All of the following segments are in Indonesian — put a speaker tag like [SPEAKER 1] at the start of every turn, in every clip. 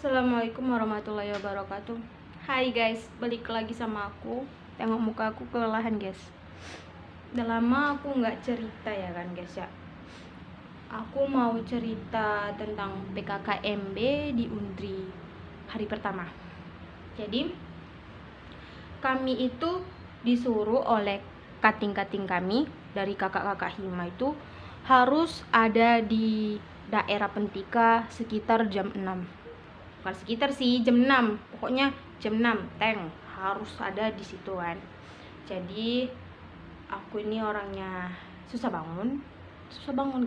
[SPEAKER 1] Assalamualaikum warahmatullahi wabarakatuh. Hai guys, balik lagi sama aku. Tengok muka aku kelelahan guys. Udah lama aku nggak cerita ya kan guys ya. Aku mau cerita tentang PKKMB di Undri hari pertama. Jadi kami itu disuruh oleh kating-kating kami dari kakak-kakak Hima itu harus ada di daerah Pentika sekitar jam 6. Bukan sekitar sih, jam 6. Pokoknya jam 6 tank harus ada di situ kan. Jadi aku ini orangnya susah bangun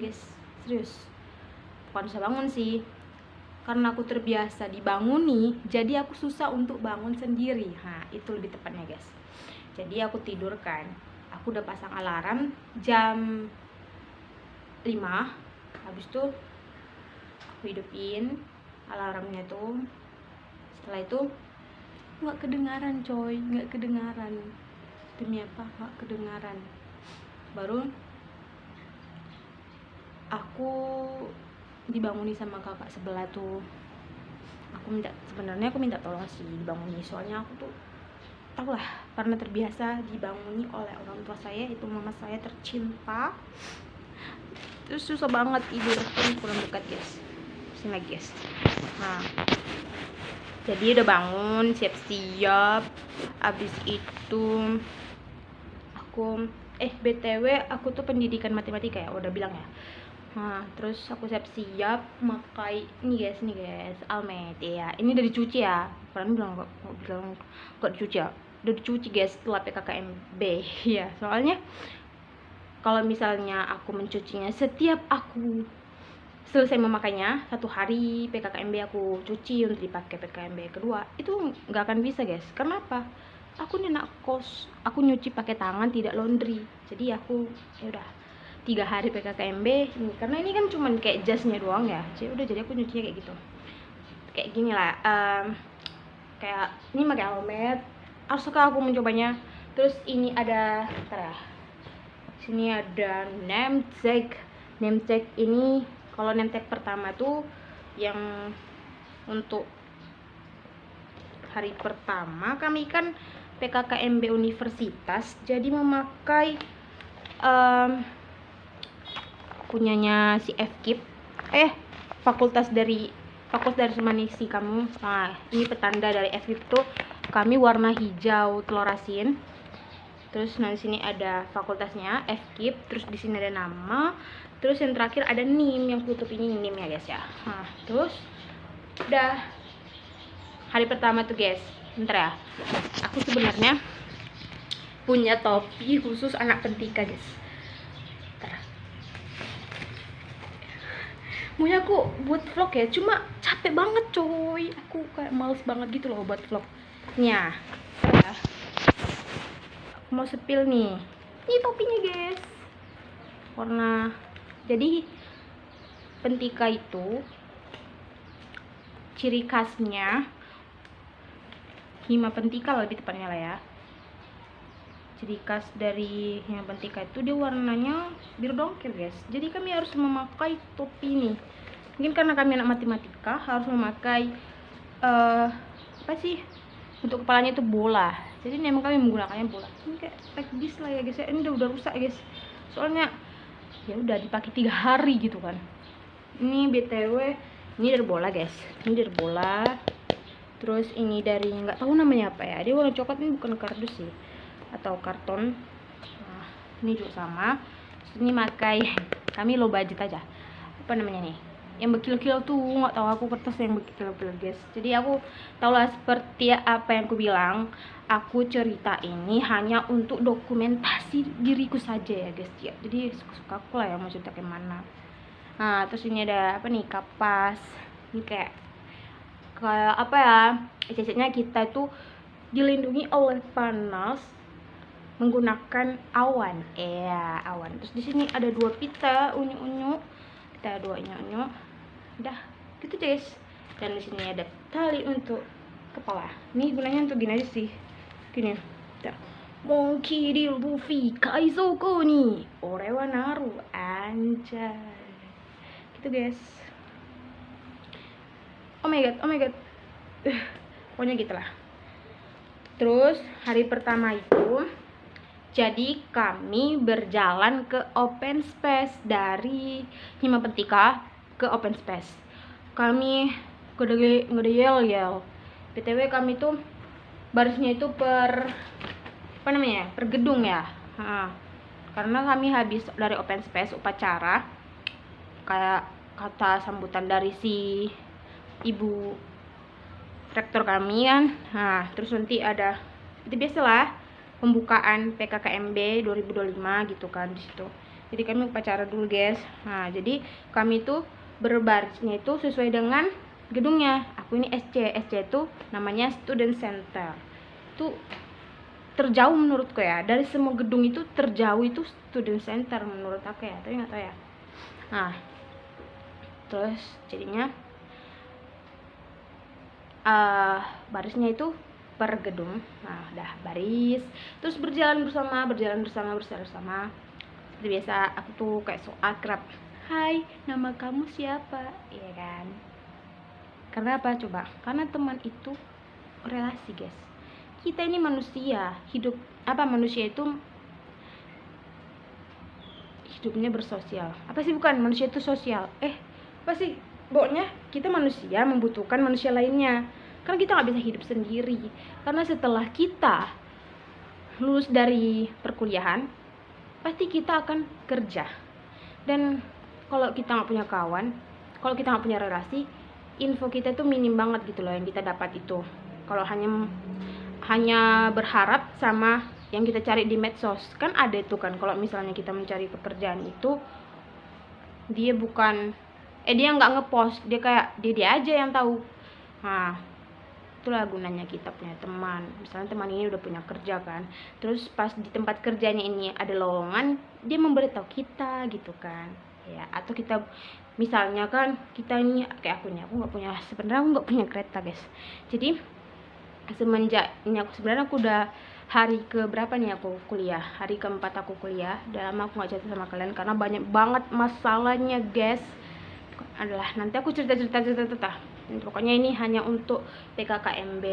[SPEAKER 1] guys, serius. Bukan susah bangun sih, karena aku terbiasa dibanguni, jadi aku susah untuk bangun sendiri. Nah, itu lebih tepatnya guys. Jadi aku tidur kan, aku udah pasang alarm jam 5. Habis itu aku hidupin alarmnya tuh. Setelah itu nggak kedengaran coy, nggak kedengaran. Demi apa nggak kedengaran? Baru aku dibanguni sama kakak sebelah tuh. Sebenarnya aku minta tolong sih dibanguni, soalnya aku tuh tau lah, karena terbiasa dibanguni oleh orang tua saya, itu mama saya tercinta. Terus susah banget tidur, kurang dekat guys. Sini lagi guys. Nah, jadi udah bangun, siap-siap. Abis itu aku BTW aku tuh pendidikan matematika ya, udah bilang ya. Nah, terus aku siap-siap makai ini guys, almet ya. Ini udah dicuci ya. Kalian bilang kok dicuci ya? Udah dicuci guys setelah PKKMB ya. Soalnya kalau misalnya aku mencucinya setiap aku selesai memakainya, satu hari PKKMB aku cuci untuk dipakai PKKMB kedua, itu nggak akan bisa guys. Kenapa? Aku nih anak kos, aku nyuci pakai tangan, tidak laundry. Jadi aku ya udah 3 hari PKKMB ini, karena ini kan cuman kayak jasnya doang ya. Jadi aku nyucinya kayak gitu. Kayak gini lah, kayak ini pakai almet. Harus suka aku mencobanya. Terus ini ada, sini ada name tag ini. Kalau name tag pertama tuh yang untuk hari pertama kami kan PKKMB universitas, jadi memakai punyanya si FKIP, fakultas dari Humanisi kamu. Nah, ini petanda dari FKIP tuh kami warna hijau telur asin. Terus nanti sini ada fakultasnya FKIP, terus di sini ada nama, terus yang terakhir ada NIM, yang tutup ini NIM ya guys ya. Nah, terus udah hari pertama tuh guys. Bentar ya, aku sebenarnya punya topi khusus anak Pentika guys. Bentar. Maunya aku buat vlog ya, cuma capek banget coy. Aku kayak males banget gitu loh buat vlog. Nya, aku mau sepil nih. Ini topinya guys. Warna. Jadi Pentika itu ciri khasnya, Hima Pentika lebih tepatnya lah ya. Ciri khas dari Hima Pentika itu dia warnanya biru dongker guys. Jadi kami harus memakai topi ini. Mungkin karena kami anak matematika harus memakai apa sih, untuk kepalanya itu bola. Jadi memang kami menggunakannya bola. Ini kayak teknis lah ya guys. Ini udah rusak guys. Soalnya ya udah dipakai 3 hari gitu kan. Ini BTW ini dari bola guys. Ini dari bola. Terus ini dari nggak tahu namanya apa ya. Dia warna coklat, ini bukan kardus sih atau karton. Nah, ini juga sama. Terus ini pakai kami low budget aja. Apa namanya nih? Yang berkilo-kilo tuh, nggak tahu aku, kertas yang berkilo-kilo guys. Jadi aku tahulah seperti apa yang aku bilang. Aku cerita ini hanya untuk dokumentasi diriku saja ya guys ya. Jadi suka-suka aku lah yang mau cerita kayak mana. Nah, terus ini ada apa nih, kapas. Ini kayak apa ya, ceceknya kita itu dilindungi oleh panas menggunakan awan. Awan. Terus di sini ada 2 pita unyu-unyu. Kita ada 2 unyu-unyu. Udah, gitu guys. Dan di sini ada tali untuk kepala. Ini gunanya untuk gini aja sih. Gini. Monkey di Luffy Kaizoku nih. Orewa naru. Anjay. Gitu guys. Oh my god, oh my god. Pokoknya gitulah. Terus hari pertama itu, jadi kami berjalan ke open space dari Himapentika ke open space. Kami ngede yel. BTW kami tuh barisnya itu per apa namanya? Per gedung ya. Karena kami habis dari open space upacara, kayak kata sambutan dari si ibu rektor kami kan. Nah, terus nanti ada itu biasalah pembukaan PKKMB 2025 gitu kan di situ. Jadi kami upacara dulu, guys. Nah, jadi kami tuh berbarisnya itu sesuai dengan gedungnya. Aku ini SC itu namanya Student Center. Itu terjauh menurutku ya. Dari semua gedung itu terjauh itu Student Center menurut aku ya. Tapi nggak tahu ya. Nah, terus jadinya barisnya itu per gedung. Nah, udah baris, terus berjalan bersama. Seperti biasa, aku tuh kayak so akrab. Hai, nama kamu siapa? Iya kan? Karena apa coba? Karena teman itu relasi, guys. Kita ini manusia, manusia itu hidupnya bersosial. Apa sih, bukan manusia itu sosial? Apa sih? Pokoknya kita manusia membutuhkan manusia lainnya. Karena kita nggak bisa hidup sendiri. Karena setelah kita lulus dari perkuliahan, pasti kita akan kerja. Dan kalau kita nggak punya kawan, kalau kita nggak punya relasi, info kita itu minim banget gitu loh yang kita dapat itu. Kalau hanya berharap sama yang kita cari di medsos, kan ada itu kan. Kalau misalnya kita mencari pekerjaan itu, dia nggak ngepost, dia kayak dia aja yang tahu. Nah, itulah gunanya kita punya teman. Misalnya teman ini udah punya kerja kan, terus pas di tempat kerjanya ini ada lowongan, dia memberitahu kita gitu kan ya. Atau kita misalnya kan, kita ini kayak aku nggak punya kereta, guys. Jadi semenjak ini aku udah hari ke berapa nih aku kuliah, hari keempat aku kuliah. Udah lama aku nggak cerita sama kalian karena banyak banget masalahnya, guys. Adalah nanti aku cerita. Pokoknya ini hanya untuk PKKMB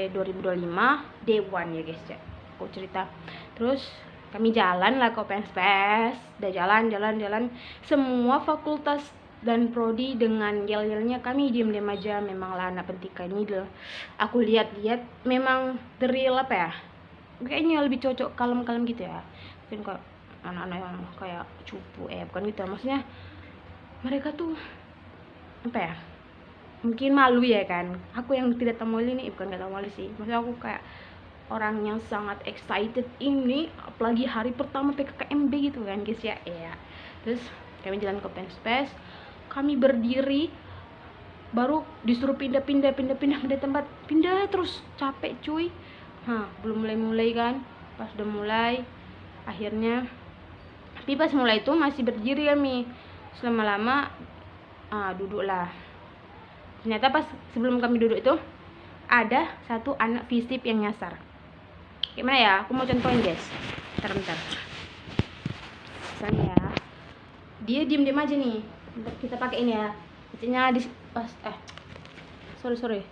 [SPEAKER 1] 2025 Day 1 ya, guys ya. Aku cerita. Terus kami jalan lah ke open space. Udah jalan. Semua fakultas dan prodi dengan yel-yelnya, kami diam-diam aja. Memang lah anak pentika ini loh. Aku lihat memang the real apa ya? Kayaknya lebih cocok kalem-kalem gitu ya. Mungkin kayak anak-anak yang kayak cupu bukan gitu. Maksudnya mereka tuh apa ya, mungkin malu ya kan. Aku yang tidak tahu malu ini, bukan gak tahu malu sih, maksudnya aku kayak orang yang sangat excited ini, apalagi hari pertama PKKMB gitu kan, guys ya. Terus kami jalan ke open space, kami berdiri, baru disuruh pindah tempat, pindah terus, capek cuy. Belum mulai kan. Pas udah mulai, akhirnya tapi pas mulai itu masih berdiri kami. Selama-lama duduk lah. Ternyata pas sebelum kami duduk itu ada satu anak FISIP yang nyasar. Gimana ya? Aku mau contohin, guys. Bentar. Misalnya ya, dia diem aja nih. Bentar, kita pakai ini ya. Bacanya di pas sorry.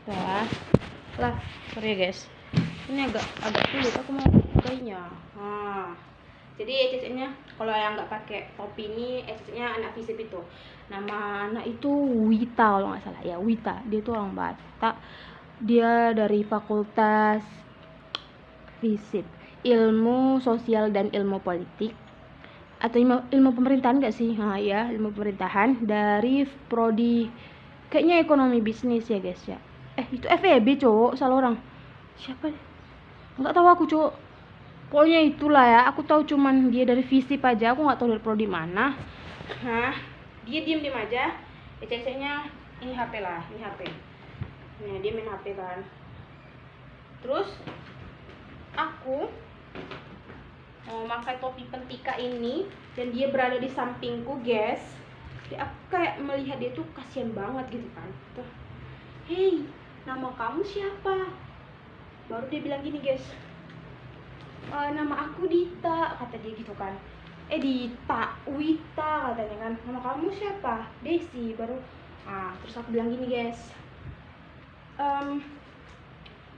[SPEAKER 1] Ya. Lah, sorry ya, guys. Ini agak sulit aku mau pakainya. Jadi ECC-nya kalau yang nggak pakai topi ini, ECC-nya anak FISIP itu. Nama anak itu Wita kalau nggak salah ya, Wita. Dia tuh orang Batak. Dia dari Fakultas FISIP, Ilmu Sosial dan Ilmu Politik, atau ilmu pemerintahan nggak sih? Ya, ilmu pemerintahan dari prodi kayaknya ekonomi bisnis ya, guys ya. Itu FEB, cowok, salah orang. Siapa? Nggak tahu aku, cowok. Pokoknya itulah ya, aku tahu cuman dia dari FISIP aja, aku nggak tahu dari prodi mana. Dia diem aja. ECC-nya ini HP lah, ini HP. Nah, dia main HP kan. Terus aku mau pakai topi pentika ini dan dia berada di sampingku, guys. Jadi aku kayak melihat dia tuh kasihan banget gitu kan. Tuh, hey, nama kamu siapa? Baru dia bilang gini, guys. Nama aku Dita, kata dia gitu kan. Dita, Wita katanya kan. Nama kamu siapa? Desi. Baru Nah, terus aku bilang gini guys,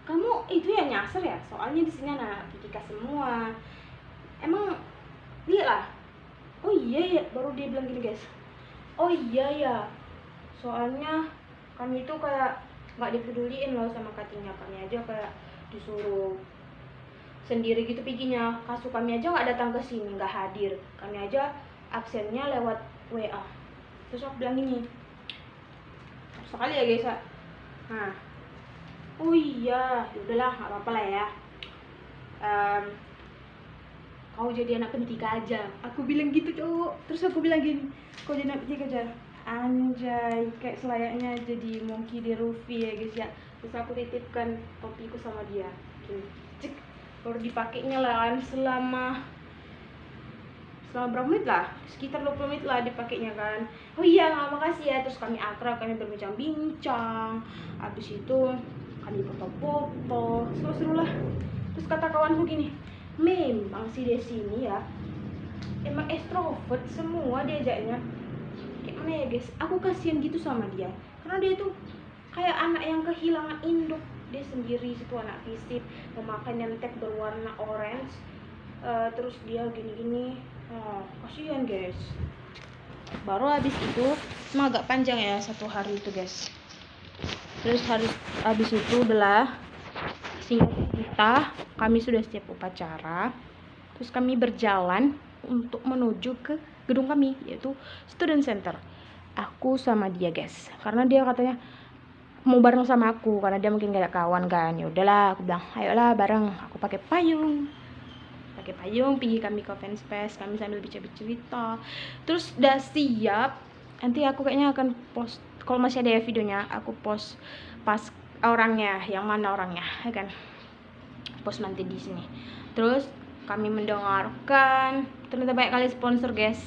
[SPEAKER 1] kamu itu ya nyasar ya, soalnya di sini anak Kikika semua. Emang lihat lah. Oh iya ya, baru dia bilang gini guys. Oh iya ya, soalnya kami itu kayak nggak dipeduliin loh sama cuttingnya. Kami aja kayak disuruh sendiri gitu pikinya. Kasu kami aja nggak datang ke sini, nggak hadir. Kami aja absennya lewat WA. Terus aku bilang gini, sekali ya guys ya. Nah, oh iya, yaudahlah nggak apa-apa lah ya. Kau jadi anak pendidikan aja. Aku bilang gitu cowok. Terus aku bilang gini, kau jadi anak pendidikan aja. Anjay, kayak selayaknya jadi monkey di Rufi ya guys ya. Terus aku titipkan topiku sama dia. Gini, cek, baru dipakainya lah kan selama berapa menit lah, sekitar 20 menit lah dipakainya kan. Oh iya, makasih ya. Terus kami akrab, kami berbincang-bincang. Habis itu kami foto-foto, seru-seru lah. Terus kata kawanku gini, memang sih di sini ya emang extrovert semua diajaknya. Kayak mana ya guys, aku kasihan gitu sama dia, karena dia tuh kayak anak yang kehilangan induk. Dia sendiri situ anak fisip, memakan nyentek berwarna orange. Terus dia gini-gini, kasihan guys. Baru habis itu emang agak panjang ya satu hari itu guys. Terus habis itu adalah singkat kita, kami sudah siap upacara. Terus kami berjalan untuk menuju ke gedung kami, yaitu student center. Aku sama dia guys, karena dia katanya mau bareng sama aku karena dia mungkin gak ada kawan kan. Ya udahlah, aku bilang ayolah bareng. Aku pakai payung pergi kami ke fan space, kami sambil bicara-cerita. Terus udah siap, nanti aku kayaknya akan post, kalau masih ada ya videonya, aku post pas orangnya, yang mana orangnya ya kan, post nanti di sini. Terus kami mendengarkan, ternyata banyak kali sponsor guys.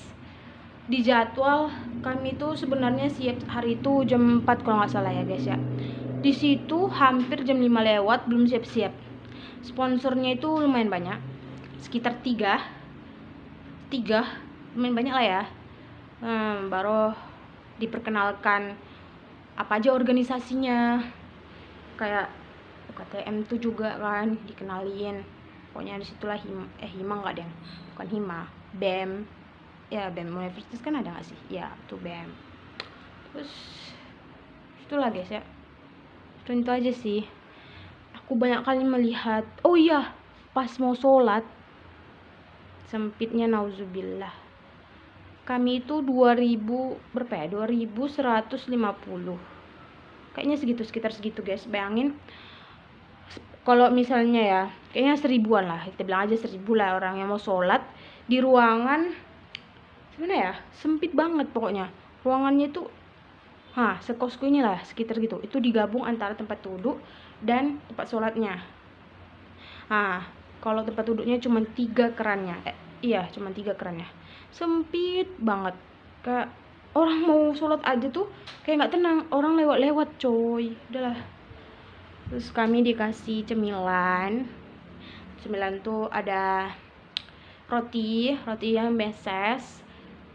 [SPEAKER 1] Di jadwal kami tuh sebenarnya siap hari itu jam 4 kalau nggak salah ya guys ya. Di situ hampir jam 5 lewat belum siap-siap. Sponsornya itu lumayan banyak, sekitar 3 lumayan banyak lah ya. Baru diperkenalkan apa aja organisasinya, kayak UKTM tuh juga kan dikenalin. Pokoknya disitulah Hima nggak deh, bukan Hima, BEM ya, BEM Universitas kan ada nggak sih ya, tuh BEM. Terus itulah guys ya, itu aja sih. Aku banyak kali melihat, oh iya, pas mau sholat sempitnya nauzubillah, kami itu 2000 berapa ya, 2150 kayaknya segitu, sekitar segitu guys. Bayangin kalau misalnya ya, kayaknya 1000-an lah, kita bilang aja 1000 lah orang yang mau sholat di ruangan sebenarnya ya, sempit banget pokoknya ruangannya itu. Sekosku ini lah sekitar gitu, itu digabung antara tempat duduk dan tempat sholatnya. Kalau tempat duduknya cuma 3 kerannya, cuma 3 kerannya, sempit banget. Kayak orang mau sholat aja tuh kayak nggak tenang, orang lewat-lewat coy. Udahlah. Terus kami dikasih cemilan tuh ada roti yang meses,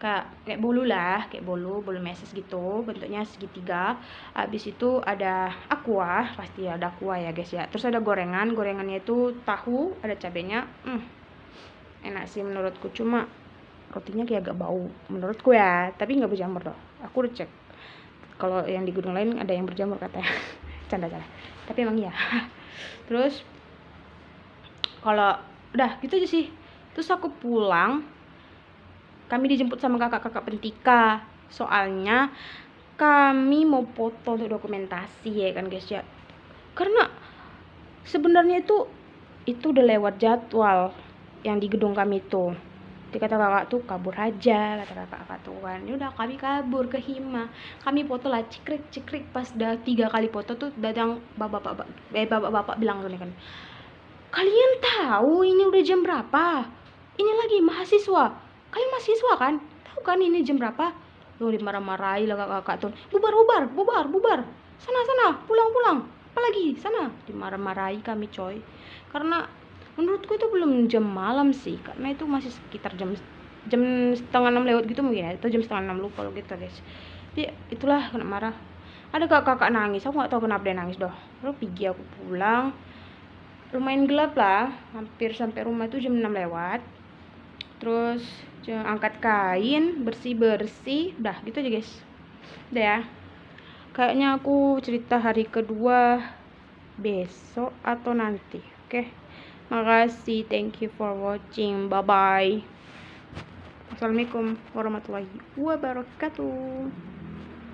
[SPEAKER 1] kayak bolu lah, kayak bolu meses gitu, bentuknya segitiga. Habis itu ada aqua, pasti ada aqua ya guys ya. Terus ada gorengannya itu tahu, ada cabenya. Enak sih menurutku, cuma rotinya kayak agak bau menurutku ya, tapi nggak berjamur loh. Aku udah cek, kalau yang di gedung lain ada yang berjamur katanya. Canda, tapi emang iya. Terus kalau udah gitu aja sih. Terus aku pulang, kami dijemput sama kakak-kakak pentika, soalnya kami mau foto untuk dokumentasi ya kan guys ya. Karena sebenarnya itu udah lewat jadwal yang di gedung kami tuh. Kata kakak tuh kabur aja, kata kakak tuh kan. Ya udah, kami kabur ke Hima. Kami foto lah, cikrik. Pas udah 3 kali foto tuh datang bapak-bapak bilang gini kan, kalian tahu ini udah jam berapa? Ini lagi mahasiswa. Kalian mahasiswa kan? Tahu kan ini jam berapa? Loh, dimarah-marahi lah kakak tuh. Bubar. Sana, pulang. Apalagi sana, dimarah-marahi kami coy. Karena menurutku itu belum jam malam sih, karena itu masih sekitar jam 5:30 lewat gitu mungkin ya, atau jam 5:30, lupa gitu guys. Tapi itulah kena marah. Ada kakak nangis, aku nggak tahu kenapa dia nangis doh. Lalu pergi aku pulang, lumayan gelap lah, hampir sampai rumah tuh jam 6 lewat. Terus angkat kain, bersih-bersih, udah gitu aja guys. Udah ya. Kayaknya aku cerita hari kedua besok atau nanti. Oke. Makasih, thank you for watching. Bye bye. Assalamualaikum warahmatullahi wabarakatuh.